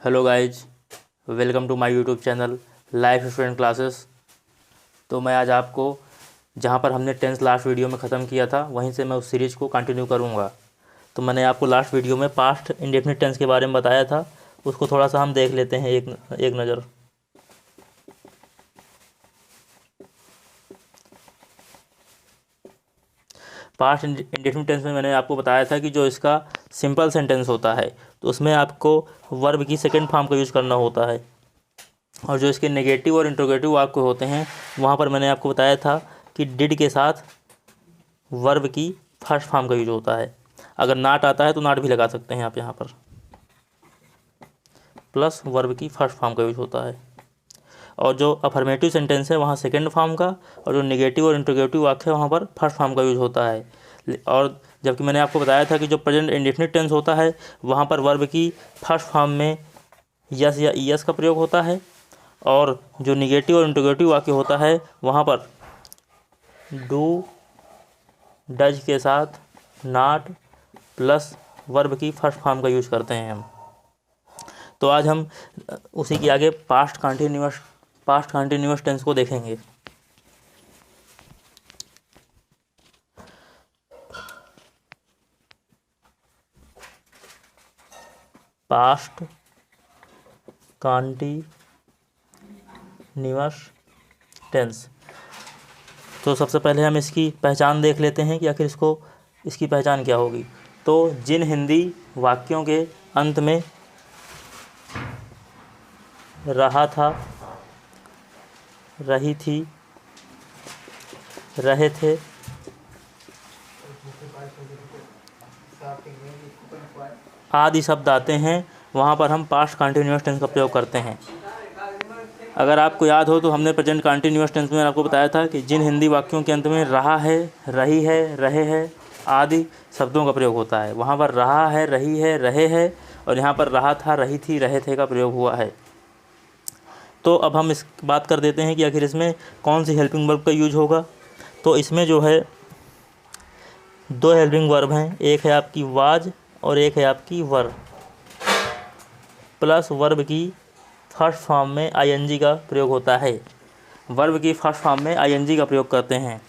Hello guys, welcome to my YouTube channel life student classes. तो मैं आज आपको जहां पर हमने टेंस लास्ट वीडियो में ख़त्म किया था वहीं से मैं उस सीरीज़ को कंटिन्यू करूंगा। तो मैंने आपको लास्ट वीडियो में पास्ट इंडेफिनिट टेंस के बारे में बताया था, उसको थोड़ा सा हम देख लेते हैं एक नज़र। पास्ट इंडेफिनिट टेंस में मैंने आपको बताया था कि जो इसका सिंपल सेंटेंस होता है तो उसमें आपको वर्ब की सेकंड फॉर्म का यूज़ करना होता है, और जो इसके नेगेटिव और इंट्रोगेटिव वाक्य होते हैं वहाँ पर मैंने आपको बताया था कि डिड के साथ वर्ब की फर्स्ट फॉर्म का यूज होता है। अगर नाट आता है तो नाट भी लगा सकते हैं आप यहाँ पर, प्लस वर्ब की फर्स्ट फॉर्म का यूज होता है। और जो अफर्मेटिव सेंटेंस है वहाँ सेकंड फॉर्म का, और जो नेगेटिव और इंट्रोगेटिव वाक्य है वहाँ पर फर्स्ट फॉर्म का यूज होता है। और जबकि मैंने आपको बताया था कि जो प्रेजेंट इंडेफिनिट टेंस होता है वहाँ पर वर्ब की फर्स्ट फॉर्म में यस या ईएस का प्रयोग होता है, और जो निगेटिव और इंट्रोगेटिव वाक्य होता है वहाँ पर डू डज के साथ नॉट प्लस वर्ब की फर्स्ट फॉर्म का यूज करते हैं हम। तो आज हम उसी के आगे पास्ट कंटिन्यूअस टेंस को देखेंगे। Past continuous tense. तो सबसे पहले हम इसकी पहचान देख लेते हैं कि आखिर इसकी पहचान क्या होगी। तो जिन हिंदी वाक्यों के अंत में रहा था, रही थी, रहे थे, आदि शब्द आते हैं वहाँ पर हम पास्ट कंटिन्यूअस टेंस का प्रयोग करते हैं। अगर आपको याद हो तो हमने प्रेजेंट कंटिन्यूअस टेंस में आपको बताया था कि जिन हिंदी वाक्यों के अंत में रहा है, रही है, रहे हैं आदि शब्दों का प्रयोग होता है, वहाँ पर रहा है, रही है, रहे हैं, और यहाँ पर रहा था, रही थी, रहे थे का प्रयोग हुआ है। तो अब हम इस बात कर देते हैं कि आखिर इसमें कौन सी हेल्पिंग वर्ब का यूज होगा। तो इसमें जो है दो हेल्पिंग वर्ब हैं, एक है आपकी वाज और एक है आपकी वर, प्लस वर्ब की फर्स्ट फॉर्म में आईएनजी का प्रयोग होता है। वर्ब की फर्स्ट फॉर्म में आईएनजी का प्रयोग करते हैं।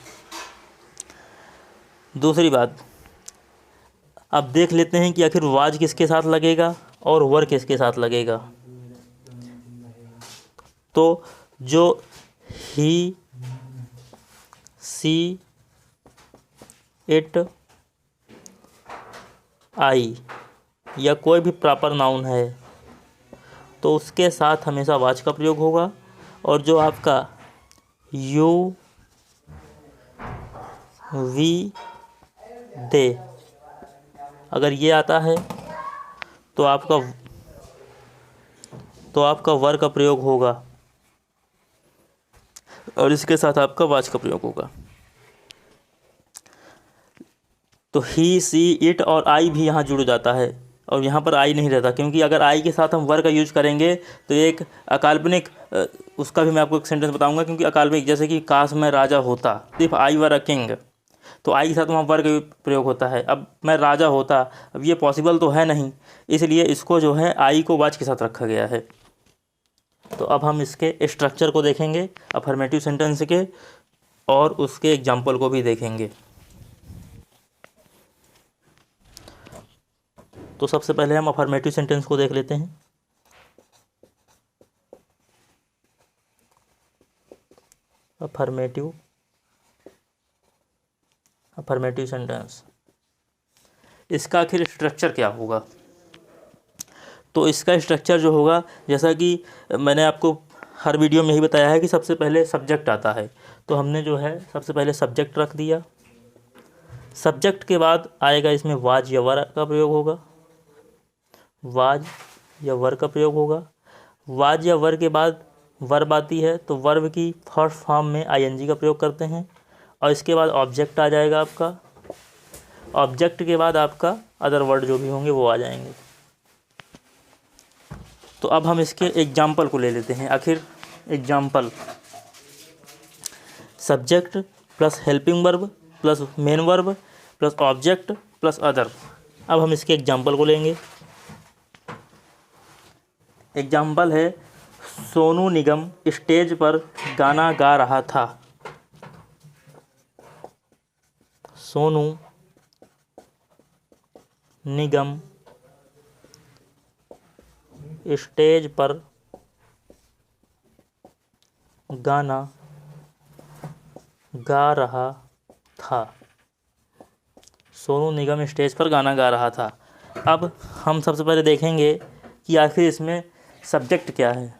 दूसरी बात, अब देख लेते हैं कि आखिर वाज किसके साथ लगेगा और वर किसके साथ लगेगा। तो जो ही, सी, इट, आई या कोई भी प्रॉपर नाउन है तो उसके साथ हमेशा वाज का प्रयोग होगा, और जो आपका यू, वी, दे अगर ये आता है तो आपका वर का प्रयोग होगा, और इसके साथ आपका वाज का प्रयोग होगा। तो ही, सी, इट और आई भी यहाँ जुड़ जाता है, और यहाँ पर आई नहीं रहता, क्योंकि अगर आई के साथ हम वर का यूज करेंगे तो एक अकाल्पनिक, उसका भी मैं आपको एक सेंटेंस बताऊंगा, क्योंकि अकाल्पनिक जैसे कि काश मैं राजा होता, if I were a king, तो आई के साथ वहाँ वर का प्रयोग होता है। अब मैं राजा होता, अब ये पॉसिबल तो है नहीं, इसलिए इसको जो है आई को वाज के साथ रखा गया है। तो अब हम इसके स्ट्रक्चर को देखेंगे अफर्मेटिव सेंटेंस के, और उसके एग्जाम्पल को भी देखेंगे। तो सबसे पहले हम अफर्मेटिव सेंटेंस को देख लेते हैं। अफर्मेटिव सेंटेंस, इसका आखिर स्ट्रक्चर क्या होगा। तो इसका स्ट्रक्चर जो होगा, जैसा कि मैंने आपको हर वीडियो में ही बताया है कि सबसे पहले सब्जेक्ट आता है, तो हमने जो है सबसे पहले सब्जेक्ट रख दिया। सब्जेक्ट के बाद आएगा इसमें वाज या वर का प्रयोग होगा, वाज या वर का प्रयोग होगा। वाज या वर के बाद वर्ब आती है, तो वर्ब की फर्स्ट फॉर्म में आईएनजी का प्रयोग करते हैं, और इसके बाद ऑब्जेक्ट आ जाएगा आपका। ऑब्जेक्ट के बाद आपका अदर वर्ड जो भी होंगे वो आ जाएंगे। तो अब हम इसके एग्जाम्पल को ले लेते हैं। आखिर example, subject plus helping verb plus main verb plus object plus other. अब हम इसके एग्जाम्पल को लेंगे। एग्जाम्पल है, सोनू निगम स्टेज पर गाना गा रहा था। सोनू निगम स्टेज पर गाना गा रहा था। सोनू निगम स्टेज पर गाना गा रहा था। अब हम सबसे पहले देखेंगे कि आखिर इसमें सब्जेक्ट क्या है।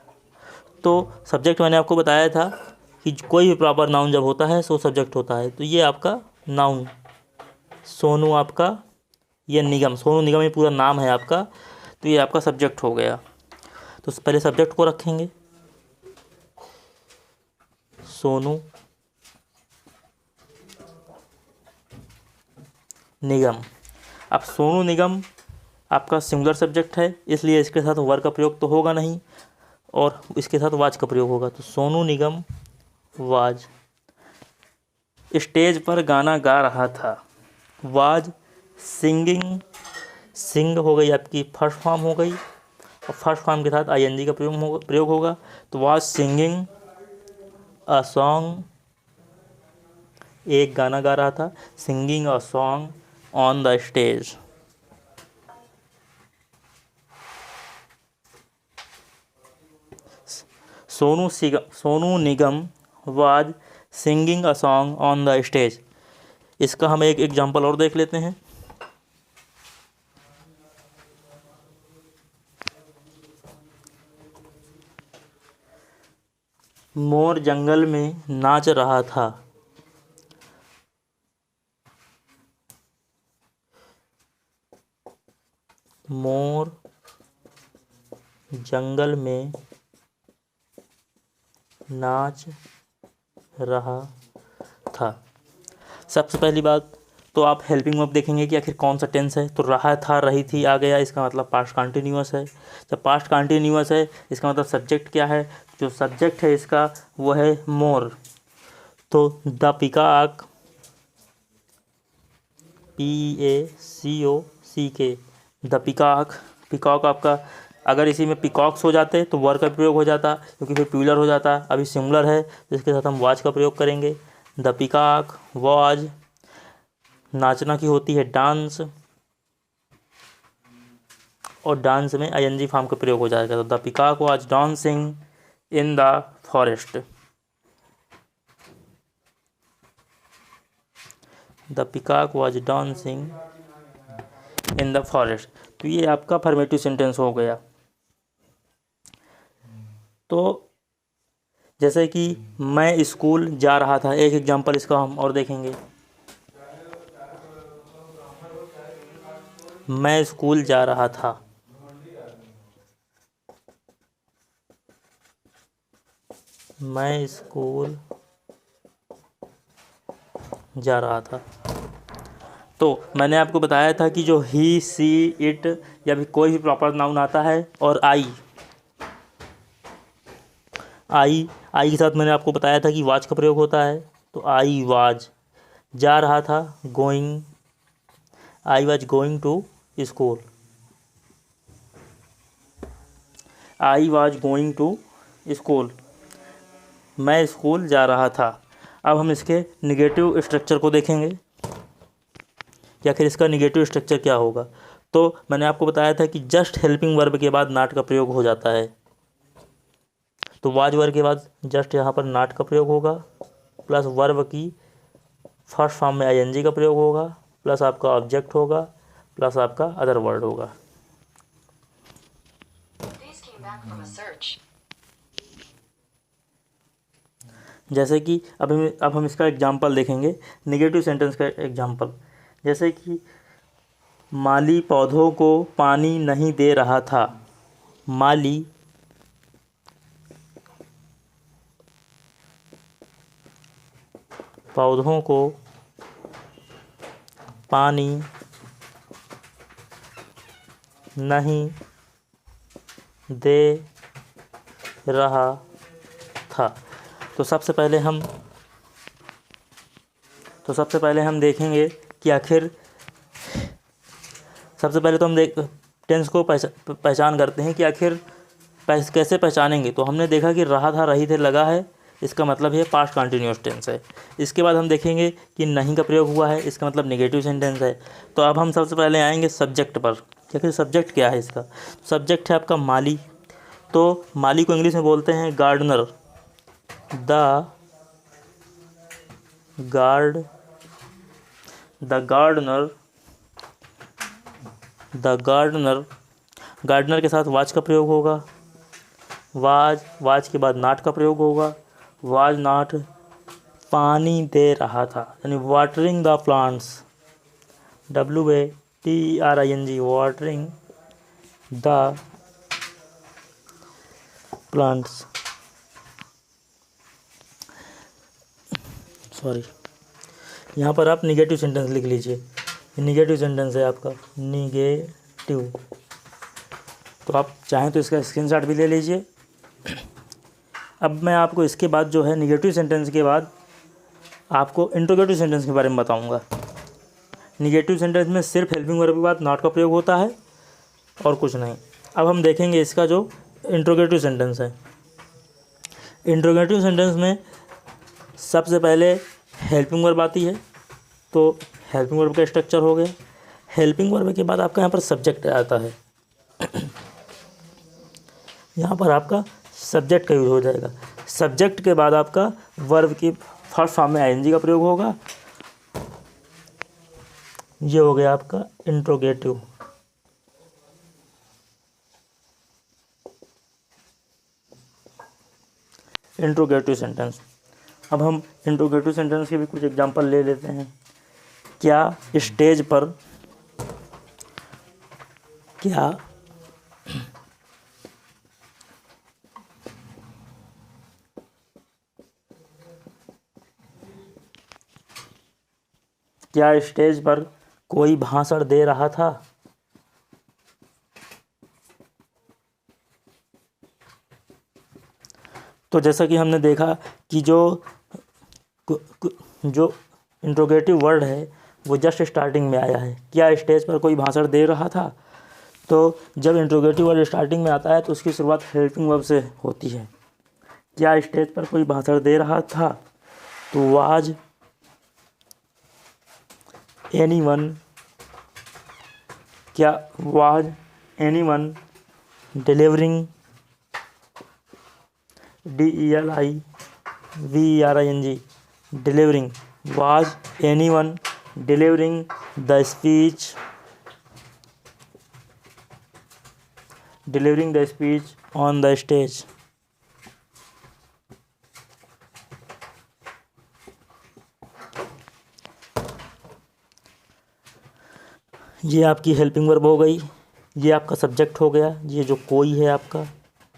तो सब्जेक्ट मैंने आपको बताया था कि कोई भी प्रॉपर नाउन जब होता है तो सब्जेक्ट होता है। तो ये आपका नाउन, सोनू आपका, ये निगम, सोनू निगम ये पूरा नाम है आपका, तो ये आपका सब्जेक्ट हो गया। तो पहले सब्जेक्ट को रखेंगे, सोनू निगम। अब सोनू निगम आपका सिंगुलर सब्जेक्ट है, इसलिए इसके साथ वर्ब का प्रयोग तो होगा नहीं और इसके साथ वाज का प्रयोग होगा। तो सोनू निगम वाज स्टेज पर गाना गा रहा था। वाज सिंगिंग, सिंग हो गई आपकी फर्स्ट फॉर्म हो गई और फर्स्ट फॉर्म के साथ आईएनजी का प्रयोग होगा। तो वाज सिंगिंग अ सॉन्ग, एक गाना गा रहा था, singing a song on the stage. Sonu Nigam was singing a song on the stage. इसका हम एक एग्जाम्पल और देख लेते हैं। मोर जंगल में नाच रहा था। मोर जंगल में नाच रहा था। सबसे पहली बात तो आप हेल्पिंग वर्ब देखेंगे कि आखिर कौन सा टेंस है। तो रहा था, रही थी आ गया, इसका मतलब पास्ट कंटिन्यूअस है। जब पास्ट कंटिन्यूअस है इसका मतलब सब्जेक्ट क्या है, जो सब्जेक्ट है इसका वो है मोर। तो the peacock, PACOCK, the peacock, peacock आपका, अगर इसी में पिकॉक्स हो जाते तो वर्ब का प्रयोग हो जाता क्योंकि फिर प्लूरल हो जाता। अभी सिंगुलर है तो इसके साथ हम वाज का प्रयोग करेंगे। द पिकॉक वाज, नाचना की होती है डांस और डांस में आईएनजी फॉर्म का प्रयोग हो जाएगा। तो the peacock was dancing in the forest. The peacock was dancing in the forest. तो ये आपका फॉर्मेटिव सेंटेंस हो गया। तो जैसे कि मैं स्कूल जा रहा था, एक एग्जांपल इसका हम और देखेंगे। मैं स्कूल जा रहा था। मैं स्कूल जा रहा था। तो मैंने आपको बताया था कि जो ही, सी, इट या भी कोई भी प्रॉपर नाउन आता है और आई के साथ मैंने आपको बताया था कि वाज का प्रयोग होता है। तो आई वाज, जा रहा था going, I was going to school. I was going to school, मैं स्कूल जा रहा था। अब हम इसके निगेटिव स्ट्रक्चर को देखेंगे कि आखिर इसका निगेटिव स्ट्रक्चर क्या होगा। तो मैंने आपको बताया था कि जस्ट हेल्पिंग वर्ब के बाद नॉट का प्रयोग हो जाता है। तो वाज वर्ब के बाद जस्ट यहाँ पर नॉट का प्रयोग होगा, प्लस वर्ब की फर्स्ट फॉर्म में आईएनजी का प्रयोग होगा, प्लस आपका ऑब्जेक्ट होगा, प्लस आपका अदर वर्ड होगा। जैसे कि अब हम इसका एग्जांपल देखेंगे, नेगेटिव सेंटेंस का एग्जांपल। जैसे कि माली पौधों को पानी नहीं दे रहा था। माली पौधों को पानी नहीं दे रहा था। तो सबसे पहले हम देखेंगे कि आखिर सबसे पहले तो हम टेंस को पहचान करते हैं कि आखिर कैसे पहचानेंगे, तो हमने देखा कि रहा था, रही थे, लगा है, इसका मतलब ये पास्ट कंटिन्यूअस टेंस है। इसके बाद हम देखेंगे कि नहीं का प्रयोग हुआ है, इसका मतलब नेगेटिव सेंटेंस है। तो अब हम सबसे पहले आएंगे सब्जेक्ट पर। क्या सब्जेक्ट क्या है इसका? सब्जेक्ट है आपका माली। तो माली को इंग्लिश में बोलते हैं गार्डनर। द गार्डनर गार्डनर के साथ वाज का प्रयोग होगा। वाज के बाद नाट का प्रयोग होगा। वाज नाट पानी दे रहा था, यानी watering the plants. WATERING, watering the plants. Sorry, यहाँ पर आप निगेटिव सेंटेंस लिख लीजिए। निगेटिव सेंटेंस है आपका, निगेटिव। तो आप चाहें तो इसका स्क्रीनशॉट भी ले लीजिए। अब मैं आपको इसके बाद जो है निगेटिव सेंटेंस के बाद आपको इंट्रोगेटिव सेंटेंस के बारे में बताऊंगा। निगेटिव सेंटेंस में सिर्फ हेल्पिंग वर्ब के बाद नॉट का प्रयोग होता है और कुछ नहीं। अब हम देखेंगे इसका जो इंट्रोगेटिव सेंटेंस है। इंट्रोगेटिव सेंटेंस में सबसे पहले हेल्पिंग वर्ब आती है। तो हेल्पिंग वर्ब का स्ट्रक्चर हो गया। हेल्पिंग वर्ब के बाद आपका यहाँ पर सब्जेक्ट आता है। यहाँ पर आपका सब्जेक्ट का यूज हो जाएगा। सब्जेक्ट के बाद आपका वर्ब की फर्स्ट फॉर्म में आईएनजी का प्रयोग होगा। ये हो गया आपका इंट्रोगेटिव। Interrogative sentence. अब हम इंट्रोगेटिव सेंटेंस के भी कुछ एग्जांपल ले लेते हैं। क्या स्टेज पर क्या स्टेज पर कोई भाषण दे रहा था? तो जैसा कि हमने देखा कि जो इंट्रोगेटिव वर्ड है वो जस्ट स्टार्टिंग में आया है। क्या स्टेज पर कोई भाषण दे रहा था? तो जब इंट्रोगेटिव वर्ड स्टार्टिंग में आता है तो उसकी शुरुआत हेल्पिंग वर्ब से होती है। क्या स्टेज पर कोई भाषण दे रहा था? तो वाज एनीवन, क्या was anyone delivering, DELIVERING, delivering, was anyone delivering the speech on the stage. ये आपकी हेल्पिंग वर्ब हो गई। ये आपका सब्जेक्ट हो गया। ये जो कोई है आपका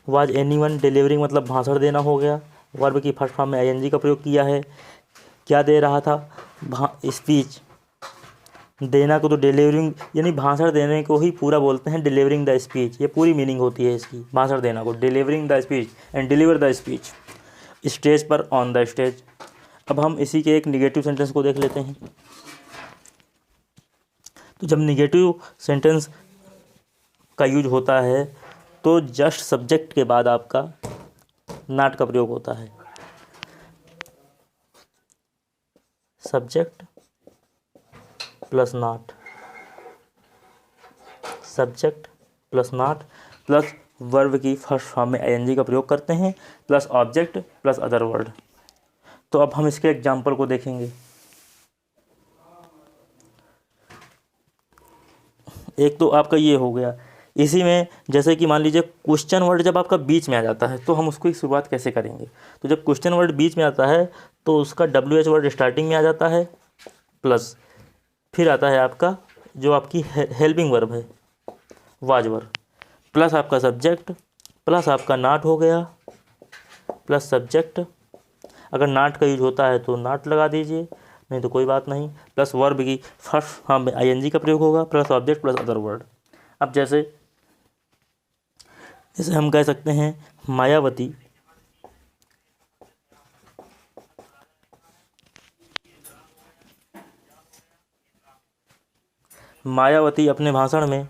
वाज एनीवन डिलीवरिंग मतलब भाषण देना हो गया। वर्ब की फर्स्ट फॉर्म में आईएनजी का प्रयोग किया है। क्या दे रहा था? स्पीच। देना को तो डिलीवरिंग, यानी भाषण देने को ही पूरा बोलते हैं डिलीवरिंग द स्पीच। ये पूरी मीनिंग होती है इसकी, भाषण देना को delivering the speech and deliver the speech. Stage पर, ऑन द स्टेज। अब हम इसी के एक निगेटिव सेंटेंस को देख लेते हैं। तो जब निगेटिव सेंटेंस का यूज होता है तो जस्ट सब्जेक्ट के बाद आपका नॉट का प्रयोग होता है। Subject plus not, subject plus not plus verb की फर्स्ट फॉर्म में आईएनजी का प्रयोग करते हैं plus object plus other word. तो अब हम इसके एग्जाम्पल को देखेंगे। एक तो आपका ये हो गया। इसी में जैसे कि मान लीजिए क्वेश्चन वर्ड जब आपका बीच में आ जाता है तो हम उसको शुरुआत कैसे करेंगे? तो जब क्वेश्चन वर्ड बीच में आता है तो उसका WH वर्ड स्टार्टिंग में आ जाता है, प्लस फिर आता है आपका जो आपकी हेल्पिंग वर्ब है वाज वर्ब, प्लस आपका सब्जेक्ट, प्लस आपका नॉट हो गया, प्लस सब्जेक्ट। अगर नॉट का यूज होता है तो नॉट लगा दीजिए, नहीं तो कोई बात नहीं। प्लस वर्ब की फर्स्ट फॉर्म में आईएनजी का प्रयोग होगा plus object plus other word. अब जैसे हम कह सकते हैं मायावती अपने भाषण में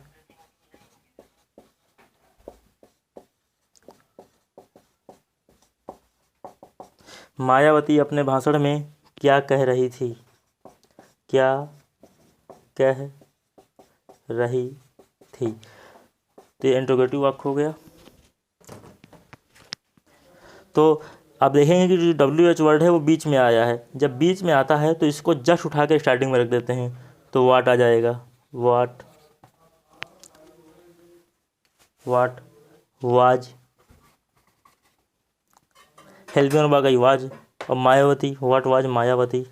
मायावती अपने भाषण में क्या कह रही थी? क्या कह रही थी? तो ये इंट्रोगेटिव वाक्य हो गया। तो आप देखेंगे कि जो WH वर्ड है वो बीच में आया है। जब बीच में आता है तो इसको जस्ट उठा के स्टार्टिंग में रख देते हैं, तो वाट आ जाएगा। वाट वाज, हेल्पिंग वर्ब आ गई वाज। और Mayawati, what was Mayawati.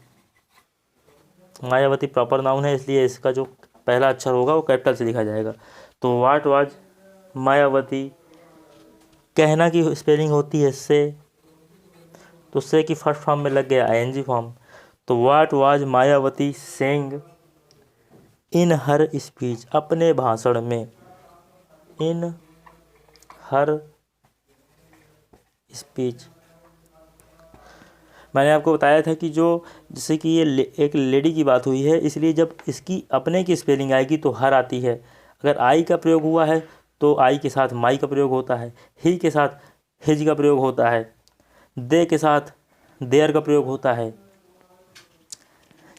Mayawati proper noun है, इसलिए इसका जो पहला अक्षर होगा वो कैपिटल से लिखा जाएगा। तो वाट वाज मायावती, कहना की स्पेलिंग होती है से, तो से की फर्स्ट फॉर्म में लग गया ING फॉर्म। तो what was Mayawati saying in her speech, अपने भाषण में, इन हर स्पीच। मैंने आपको बताया था कि जो जैसे कि ये एक लेडी की बात हुई है, इसलिए जब इसकी अपने की स्पेलिंग आएगी तो हर आती है। अगर आई का प्रयोग हुआ है तो आई के साथ माई का प्रयोग होता है, ही के साथ हिज का प्रयोग होता है, दे के साथ देयर का प्रयोग होता है।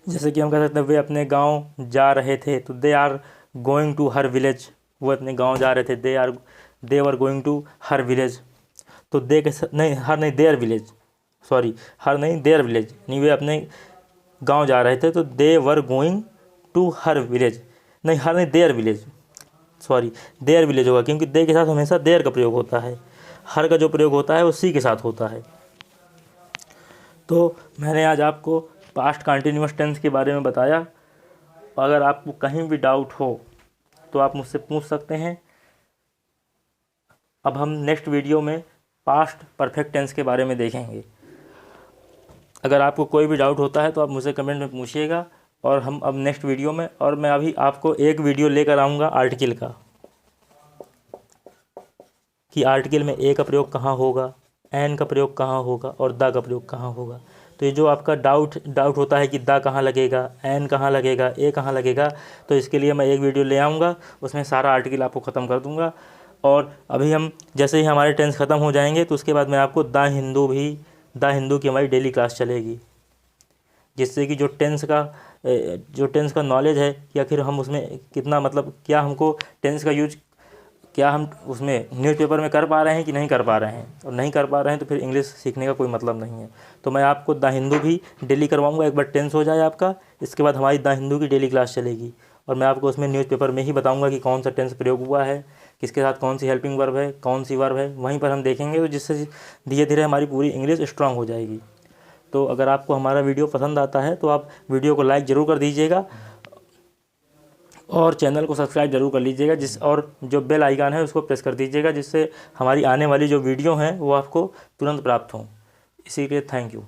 जैसे कि हम कह सकते हैं वे अपने गांव जा रहे थे, तो they are going to her village. वो अपने गांव जा रहे थे, they were going to her village. तो दे के साथ नहीं, हर नहीं, देयर विलेज, सॉरी हर नहीं, देयर विलेज नहीं, वे अपने गांव जा रहे थे, तो they were going to her village. नहीं, हर नहीं, their village, sorry their village होगा, क्योंकि दे के साथ हमेशा देयर का प्रयोग होता है। हर का जो प्रयोग होता है वो सी के साथ होता है। तो मैंने आज आपको पास्ट कंटिन्यूअस टेंस के बारे में बताया। अगर आपको कहीं भी डाउट हो तो आप मुझसे पूछ सकते हैं। अब हम नेक्स्ट वीडियो में पास्ट परफेक्ट टेंस के बारे में देखेंगे। अगर आपको कोई भी डाउट होता है तो आप मुझसे कमेंट में पूछिएगा, और हम अब नेक्स्ट वीडियो में, और मैं अभी आपको एक वीडियो लेकर आऊँगा आर्टिकल का, कि आर्टिकल में ए का प्रयोग कहाँ होगा, एन का प्रयोग कहाँ होगा और द का प्रयोग कहाँ होगा। तो ये जो आपका डाउट होता है कि द कहाँ लगेगा, एन कहाँ लगेगा, ए कहाँ लगेगा, तो इसके लिए मैं एक वीडियो ले आऊँगा, उसमें सारा आर्टिकल आपको ख़त्म कर दूँगा। और अभी हम जैसे ही हमारे टेंस ख़त्म हो जाएंगे तो उसके बाद मैं आपको द हिंदू की हमारी डेली क्लास चलेगी, जिससे कि जो टेंस का नॉलेज है, या फिर हम उसमें कितना, मतलब क्या हमको टेंस का यूज, क्या हम उसमें न्यूज़पेपर में कर पा रहे हैं कि नहीं कर पा रहे हैं, और नहीं कर पा रहे हैं तो फिर इंग्लिश सीखने का कोई मतलब नहीं है। तो मैं आपको द हिंदू भी डेली करवाऊंगा। एक बार टेंस हो जाए आपका, इसके बाद हमारी द हिंदू की डेली क्लास चलेगी, और मैं आपको उसमें न्यूज़पेपर में ही बताऊंगा कि कौन सा टेंस प्रयोग हुआ है, किसके साथ कौन सी हेल्पिंग वर्ब है, कौन सी वर्ब है, वहीं पर हम देखेंगे, तो जिससे धीरे धीरे हमारी पूरी इंग्लिश स्ट्रांग हो जाएगी। तो अगर आपको हमारा वीडियो पसंद आता है तो आप वीडियो को लाइक ज़रूर कर दीजिएगा, और चैनल को सब्सक्राइब जरूर कर लीजिएगा, और जो बेल आइकन है उसको प्रेस कर दीजिएगा, जिससे हमारी आने वाली जो वीडियो हैं वो आपको तुरंत प्राप्त हों। इसी के लिए थैंक यू।